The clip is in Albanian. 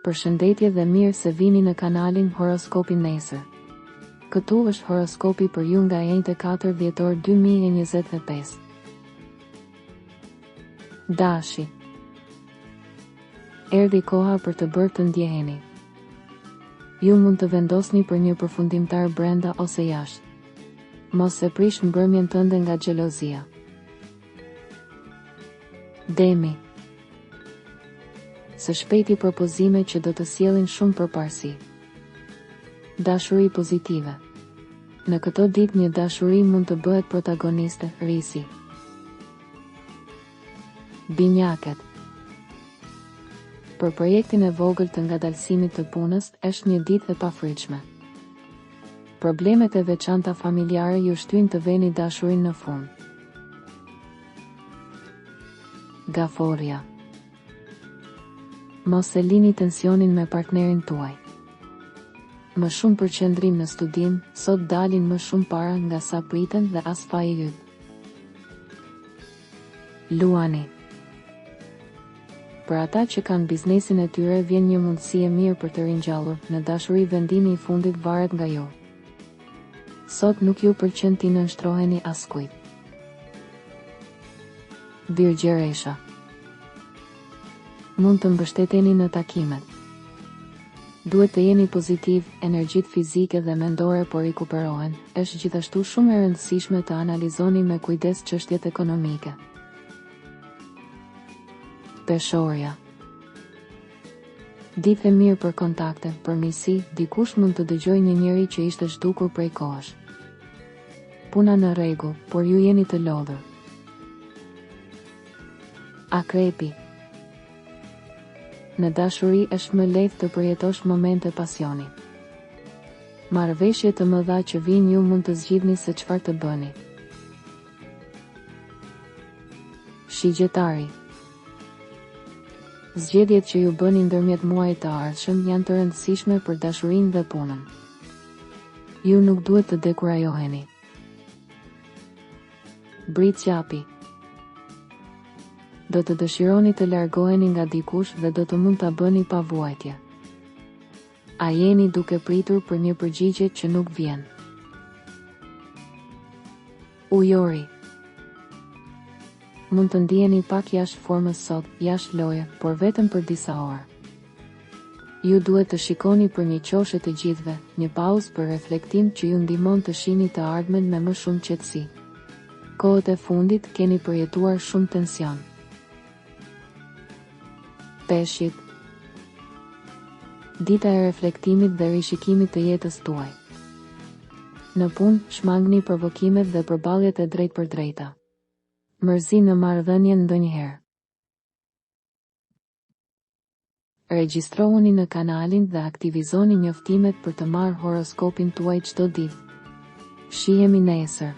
Përshëndetje dhe mirë se vini në kanalin Horoskopi Nesër. Këtu është horoskopi për ju nga 4 dhjetor 2025. Dashi. Erdhi koha për të bërë të ndjeheni. Ju mund të vendosni për një përfundimtar brenda ose jashtë. Mos e prish mbrëmjen tënde nga xhelozia. Demi. Së shpejti propozime që do të sjellin shumë përparësi. Dashuri pozitive. Në këto ditë një dashuri mund të bëhet protagoniste, risi. Binjakët. Për projektin e vogël të ngadalësimit të punës, është një ditë e pafryqme. Problemet e veçanta familjare ju shtyjnë të veni dashurin në fund. Gaforja. Mos e lini tensionin me partnerin tuaj. Më shumë përqendrim në studim, sot dalin më shumë para nga sa priten dhe as faji yt. Luani. Për ata që kanë biznesin e tyre vjen një mundësi e mirë për të ringjallur, në dashuri vendimi i fundit varet nga ju. Sot nuk ju pëlqen t'i nënshtroheni askujt. Virgjëresha. Mund të mbështeteni në takimet. Duhet të jeni pozitiv, energjitë fizike dhe mendore po rikuperohen, është gjithashtu shumë e rëndësishme të analizoni me kujdes çështjet ekonomike. Peshorja. Ditë e mirë për kontakte, për miqësi, dikush mund të dëgjojë një njeri që ishte zhdukur prej kohësh. Puna në rregull, por ju jeni të lodhur. Akrepi. Në dashuri është më lehtë të përjetosh momente pasioni. Marrëveshje të mëdha që vijnë ju mund të zgjidhni se çfarë të bëni. Shigjetari. Zgjedhjet që ju bëni ndërmjet muajit të ardhshëm janë të rëndësishme për dashurinë dhe punën. Ju nuk duhet të dekurajoheni. Britsjapi. Do të dëshironi të largoheni nga dikush dhe do të mund ta bëni pa vuajtje. A jeni duke pritur për një përgjigje që nuk vjen? Ujori. Mund të ndiheni pak jashtë formës sot, jashtë loje, por vetëm për disa orë. Ju duhet të shikoni për një qoshe të gjithëve, një pauzë për reflektim që ju ndihmon të shihni të ardhmen me më shumë qetësi. Kohët e fundit keni përjetuar shumë tension. Peshqit. Dita e reflektimit dhe rishikimit të jetës tuaj. Në punë, shmangni provokimet dhe përballjet e drejtpërdrejta. Mërzi në marrëdhënien ndonjëherë. Regjistrohuni në kanalin dhe aktivizoni njoftimet për të marrë horoskopin tuaj çdo ditë. Shihemi nesër.